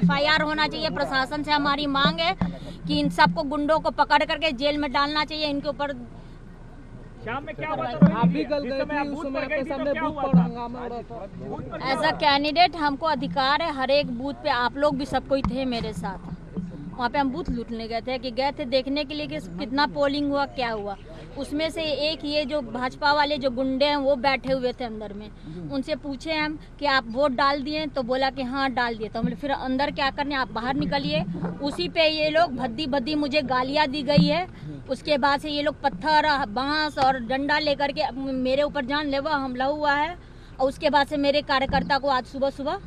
FIR होना चाहिए। प्रशासन से हमारी मांग है कि इन सबको गुंडों को पकड़ करके जेल में डालना चाहिए। इनके ऊपर शाम में क्या हुआ था? आप भी कल गए थे, उस समय आपके सामने बूथ पर हंगामा हो रहा था। एज अ कैंडिडेट हमको अधिकार है, हर एक बूथ पे आप लोग भी सब कोई थे मेरे साथ। वहाँ पे हम बूथ लूटने गए थे देखने के लिए कि कितना पोलिंग हुआ, क्या हुआ। उसमें से एक ये जो भाजपा वाले जो गुंडे हैं वो बैठे हुए थे अंदर में। उनसे पूछे हम कि आप वोट डाल दिए, तो बोला कि हाँ डाल दिए। तो हम फिर अंदर क्या करने, आप बाहर निकलिए। उसी पे ये लोग भद्दी भद्दी मुझे गालियाँ दी गई है। उसके बाद से ये लोग पत्थर, बांस और डंडा लेकर के मेरे ऊपर जानलेवा हमला हुआ है। और उसके बाद से मेरे कार्यकर्ता को आज सुबह सुबह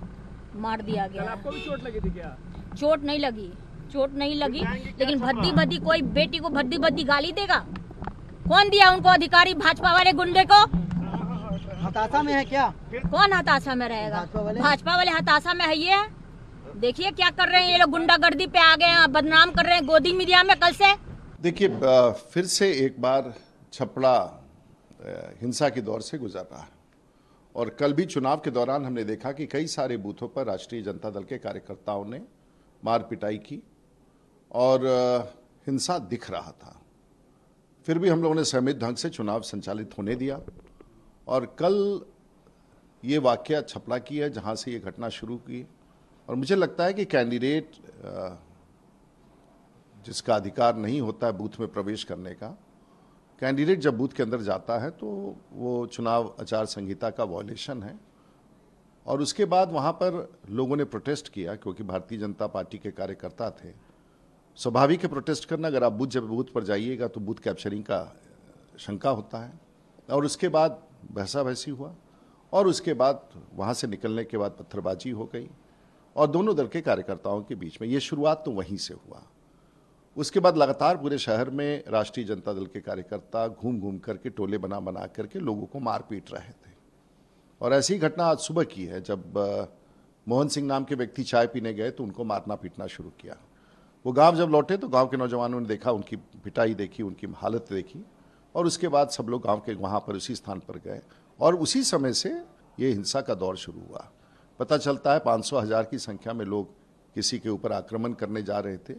मार दिया गया। आपको भी चोट लगी थी क्या? चोट नहीं लगी, लेकिन भद्दी भद्दी, कोई बेटी को भद्दी भद्दी गाली देगा? कौन दिया उनको अधिकारी? भाजपा वाले गुंडे को। हताशा में है क्या? कौन हताशा में रहेगा? भाजपा वाले हताशा में है। ये देखिए क्या कर रहे हैं ये लोग, गुंडागर्दी पे आ गए हैं, बदनाम कर रहे हैं गोदी मीडिया में कल से। देखिए, फिर से एक बार छपड़ा हिंसा के दौर से गुजर रहा है। और कल भी चुनाव के दौरान हमने देखा कि कई सारे बूथों पर राष्ट्रीय जनता दल के कार्यकर्ताओं ने मार पिटाई की और हिंसा दिख रहा था। फिर भी हम लोगों ने संयमित ढंग से चुनाव संचालित होने दिया। और कल ये वाकया छपड़ा की है जहां से ये घटना शुरू की। और मुझे लगता है कि कैंडिडेट जिसका अधिकार नहीं होता है बूथ में प्रवेश करने का, कैंडिडेट जब बूथ के अंदर जाता है तो वो चुनाव आचार संहिता का वायलेशन है। और उसके बाद वहाँ पर लोगों ने प्रोटेस्ट किया क्योंकि भारतीय जनता पार्टी के कार्यकर्ता थे। स्वाभाविक है प्रोटेस्ट करना। अगर आप जब बूथ पर जाइएगा तो बूथ कैप्चरिंग का शंका होता है। और उसके बाद बहसा बहसी हुआ और उसके बाद वहाँ से निकलने के बाद पत्थरबाजी हो गई और दोनों दल के कार्यकर्ताओं के बीच में। ये शुरुआत तो वहीं से हुआ। उसके बाद लगातार पूरे शहर में राष्ट्रीय जनता दल के कार्यकर्ता घूम घूम करके टोले बना बना करके लोगों को मार पीट रहे थे। और ऐसी घटना आज सुबह की है जब मोहन सिंह नाम के व्यक्ति चाय पीने गए तो उनको मारना पीटना शुरू किया। वो गांव जब लौटे तो गांव के नौजवानों ने देखा, उनकी पिटाई देखी, उनकी हालत देखी। और उसके बाद सब लोग गांव के वहाँ पर उसी स्थान पर गए और उसी समय से ये हिंसा का दौर शुरू हुआ। पता चलता है 500,000 की संख्या में लोग किसी के ऊपर आक्रमण करने जा रहे थे।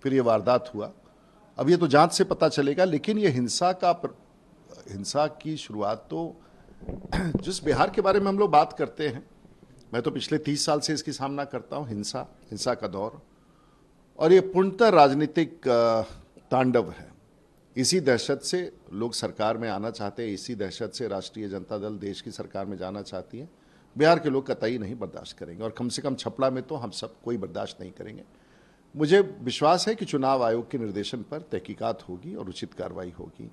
फिर ये वारदात हुआ। अब ये तो जांच से पता चलेगा, लेकिन ये हिंसा की शुरुआत तो जिस बिहार के बारे में हम लोग बात करते हैं, मैं तो पिछले 30 साल से इसकी सामना करता हूँ, हिंसा का दौर। और ये पूर्णतः राजनीतिक तांडव है। इसी दहशत से लोग सरकार में आना चाहते हैं, इसी दहशत से राष्ट्रीय जनता दल देश की सरकार में जाना चाहती है। बिहार के लोग कतई नहीं बर्दाश्त करेंगे और कम से कम छपड़ा में तो हम सब कोई बर्दाश्त नहीं करेंगे। मुझे विश्वास है कि चुनाव आयोग के निर्देशन पर तहकीकात होगी और उचित कार्रवाई होगी।